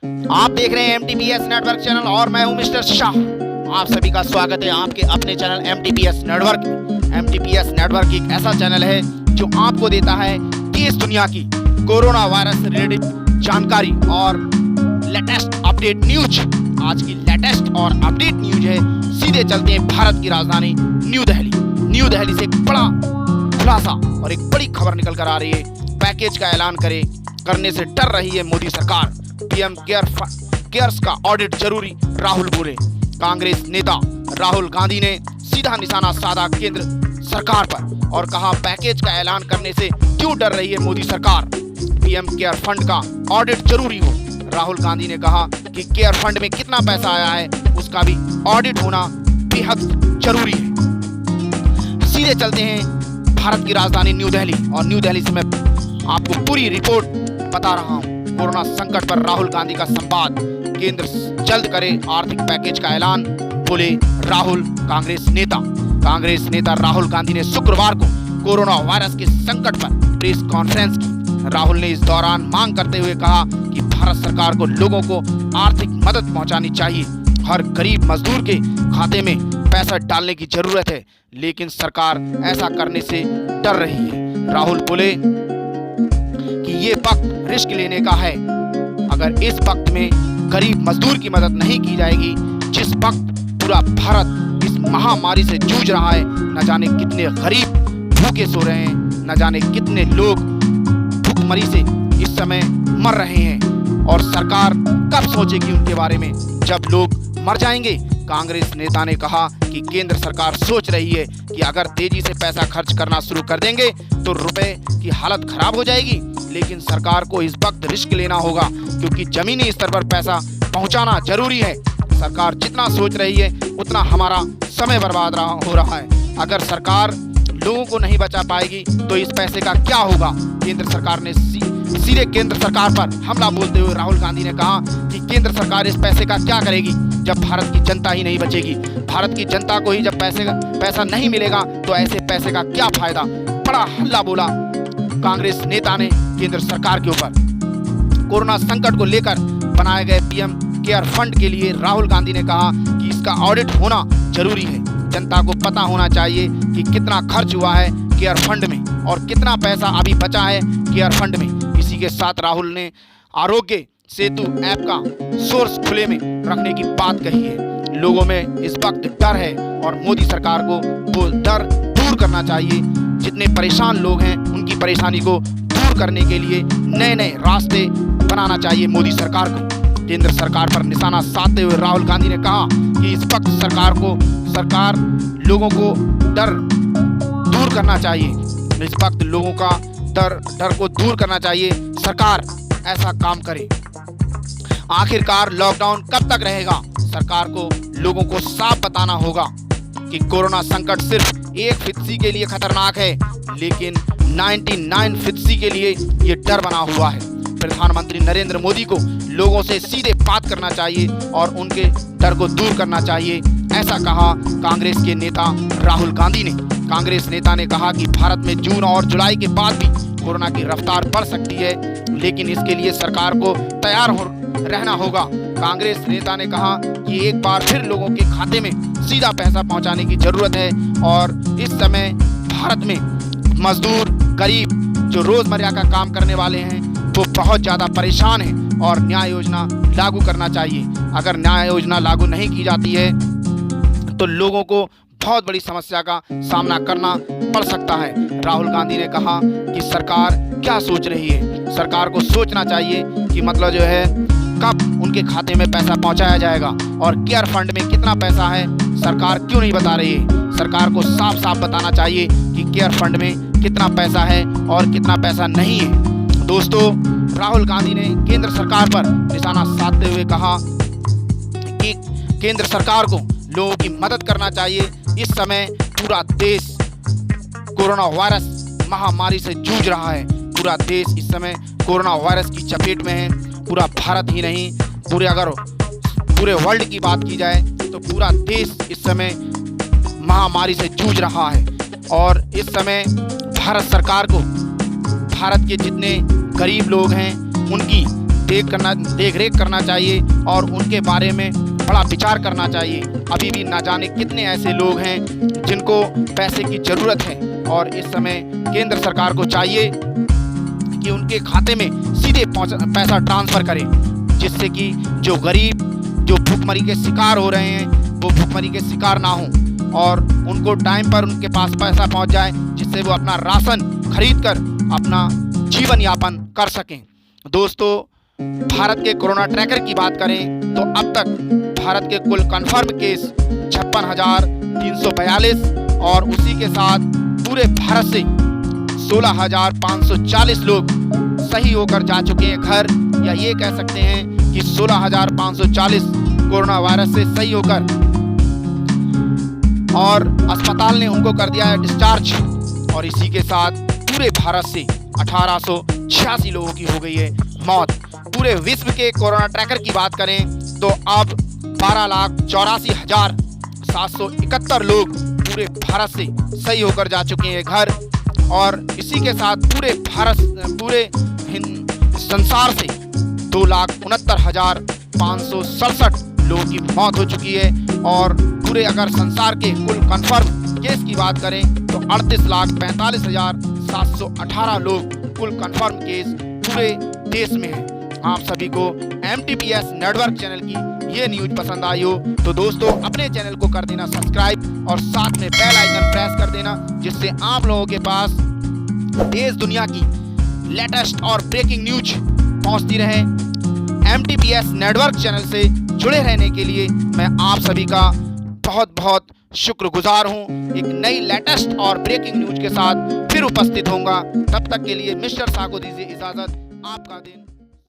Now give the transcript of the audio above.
आप देख रहे हैं MTPS नेटवर्क चैनल और मैं हूं मिस्टर शाह। आप सभी का स्वागत है आपके अपने चैनल MTPS नेटवर्क में। MTPS नेटवर्क एक ऐसा चैनल है जो आपको देता है देश दुनिया की कोरोना वायरस से रिलेटेड जानकारी और लेटेस्ट अपडेट न्यूज। आज की लेटेस्ट और अपडेट न्यूज है, सीधे चलते हैं भारत की राजधानी न्यू दिल्ली से एक बड़ा खुलासा और एक बड़ी खबर निकल कर आ रही है। पैकेज का ऐलान करने से डर रही है मोदी सरकार। पीएम केयर्स का ऑडिट जरूरी, राहुल बोले। कांग्रेस नेता राहुल गांधी ने सीधा निशाना साधा केंद्र सरकार पर और कहा पैकेज का ऐलान करने से क्यों डर रही है मोदी सरकार। पीएम केयर फंड का ऑडिट जरूरी हो। राहुल गांधी ने कहा कि केयर फंड में कितना पैसा आया है उसका भी ऑडिट होना बेहद जरूरी है। सीधे चलते हैं भारत की राजधानी न्यू दिल्ली और न्यू दिल्ली से मैं आपको पूरी रिपोर्ट बता रहा हूं। कोरोना संकट पर राहुल गांधी का संवाद, केंद्र जल्द करे आर्थिक पैकेज का ऐलान, बोले राहुल। कांग्रेस नेता राहुल गांधी ने शुक्रवार को कोरोना वायरस के संकट पर प्रेस कॉन्फ्रेंस की। राहुल ने इस दौरान मांग करते हुए कहा कि भारत सरकार को लोगों को आर्थिक मदद पहुंचानी चाहिए। हर गरीब मजदूर के खाते में पैसा डालने की जरूरत है, लेकिन सरकार ऐसा करने से डर रही है। राहुल बोले कि ये वक्त रिस्क लेने का है। अगर इस वक्त में गरीब मजदूर की मदद नहीं की जाएगी, जिस वक्त पूरा भारत इस महामारी से जूझ रहा है, न जाने कितने गरीब भूखे सो रहे हैं, न जाने कितने लोग भूखमरी से इस समय मर रहे हैं, और सरकार कब सोचेगी उनके बारे में जब लोग मर जाएंगे। कांग्रेस नेता ने कहा कि केंद्र सरकार सोच रही है कि अगर तेजी से पैसा खर्च करना शुरू कर देंगे तो रुपए की हालत खराब हो जाएगी, लेकिन सरकार को इस वक्त रिस्क लेना होगा क्योंकि जमीनी स्तर पर पैसा पहुंचाना जरूरी है। सरकार जितना सोच रही है उतना हमारा समय बर्बाद हो रहा है। अगर सरकार लोगों को नहीं बचा पाएगी तो इस पैसे का क्या होगा। केंद्र सरकार ने सीधे केंद्र सरकार पर हमला बोलते हुए राहुल गांधी ने कहा कि केंद्र सरकार इस पैसे का क्या करेगी जब भारत की जनता ही नहीं बचेगी। भारत की जनता को ही जब पैसा नहीं मिलेगा तो ऐसे पैसे का क्या फायदा। बड़ा हल्ला बोला कांग्रेस नेता ने केंद्र सरकार के ऊपर। कोरोना संकट को लेकर बनाए गए पीएम केयर फंड के लिए राहुल गांधी ने कहा कि इसका ऑडिट होना जरूरी है। जनता को पता होना चाहिए कि कितना खर्च हुआ है केयर फंड में और कितना पैसा अभी बचा है केयर फंड में। इसी के साथ राहुल ने आरोग्य सेतु ऐप का सोर्स खुले में रखने की बात कही है। लोगों में इस वक्त डर है और मोदी सरकार को वो डर दूर करना चाहिए। जितने परेशान लोग हैं उनकी परेशानी को दूर करने के लिए नए नए रास्ते बनाना चाहिए मोदी सरकार को। केंद्र सरकार पर निशाना साधते हुए राहुल गांधी ने कहा कि इस वक्त सरकार लोगों को डर दूर करना चाहिए। इस वक्त लोगों का डर को दूर करना चाहिए, सरकार ऐसा काम करे। आखिरकार लॉकडाउन कब तक रहेगा, सरकार को लोगों को साफ बताना होगा कि कोरोना संकट सिर्फ 1% के लिए खतरनाक है, लेकिन 99% के लिए ये डर बना हुआ है। प्रधानमंत्री नरेंद्र मोदी को लोगों से सीधे बात करना चाहिए और उनके डर को दूर करना चाहिए, ऐसा कहा कांग्रेस के नेता राहुल गांधी ने। कांग्रेस नेता ने कहा कि भारत में जून और जुलाई के बाद भी कोरोना की रफ्तार बढ़ सकती है, लेकिन इसके लिए सरकार को तैयार रहना होगा। कांग्रेस नेता ने कहा कि एक बार फिर लोगों के खाते में सीधा पैसा पहुंचाने की जरूरत है और इस समय भारत में मजदूर, गरीब जो रोजमर्रा का काम करने वाले हैं वो बहुत ज़्यादा परेशान हैं और न्याय योजना लागू करना चाहिए। अगर न्याय योजना लागू नहीं की जाती है तो लोगों को बहुत बड़ी समस्या का सामना करना पड़ सकता है। राहुल गांधी ने कहा कि सरकार क्या सोच रही है, सरकार को सोचना चाहिए कि मतलब जो है कब उनके खाते में पैसा पहुंचाया जाएगा और केयर फंड में कितना पैसा है सरकार क्यों नहीं बता रही है। सरकार को साफ साफ बताना चाहिए कि केयर फंड में कितना पैसा है और कितना पैसा नहीं है। दोस्तों, राहुल गांधी ने केंद्र सरकार पर निशाना साधते हुए कहा कि केंद्र सरकार को लोगों की मदद करना चाहिए। इस समय पूरा देश कोरोना वायरस महामारी से जूझ रहा है। पूरा देश इस समय कोरोना वायरस की चपेट में है। पूरा भारत ही नहीं, पूरे वर्ल्ड की बात की जाए तो पूरा देश इस समय महामारी से जूझ रहा है और इस समय भारत सरकार को भारत के जितने गरीब लोग हैं उनकी देख रेख करना चाहिए और उनके बारे में बड़ा विचार करना चाहिए। अभी भी ना जाने कितने ऐसे लोग हैं जिनको पैसे की ज़रूरत है और इस समय केंद्र सरकार को चाहिए कि उनके खाते में सीधे पैसा ट्रांसफ़र करें, जिससे कि जो गरीब जो भूखमरी के शिकार हो रहे हैं वो भूखमरी के शिकार ना हों और उनको टाइम पर उनके पास पैसा पहुंच जाए, जिससे वो अपना राशन खरीद कर अपना जीवन यापन कर सकें। दोस्तों, भारत के कोरोना ट्रैकर की बात करें तो अब तक भारत के कुल कन्फर्म केस 56,342 और उसी के साथ पूरे भारत से 16,540 लोग सही होकर जा चुके हैं घर, या ये कह सकते हैं कि 16,540 कोरोना वायरस से सही होकर और अस्पताल ने उनको कर दिया है डिस्चार्ज। और इसी के साथ पूरे भारत से 1886 लोगों की हो गई है मौत। पूरे विश्व के कोरोना ट्रैकर की बात करें तो अब 12,84,771 लोग पूरे भारत से सही होकर जा चुके हैं घर। और इसी के साथ पूरे संसार से 2,69,567 लोगों की मौत हो चुकी है। और पूरे अगर संसार के कुल कंफर्म केस की बात करें तो 38,45,718 लोग कुल कंफर्म केस पूरे देश में है। आप सभी को MTPS नेटवर्क चैनल की ये न्यूज पसंद आई हो तो दोस्तों अपने चैनल को कर देना सब्सक्राइब और साथ में बेल आइकन प्रेस कर देना, जिससे आप लोगों के पास देश दुनिया की लेटेस्ट और ब्रेकिंग न्यूज पहुंचती रहे। MTPS नेटवर्क चैनल से जुड़े रहने के लिए मैं आप सभी का बहुत बहुत शुक्रगुजार हूं। एक नई लेटेस्ट और ब्रेकिंग न्यूज के साथ फिर उपस्थित होऊंगा। तब तक के लिए मिस्टर शाह को दीजिए इजाजत। आपका दिन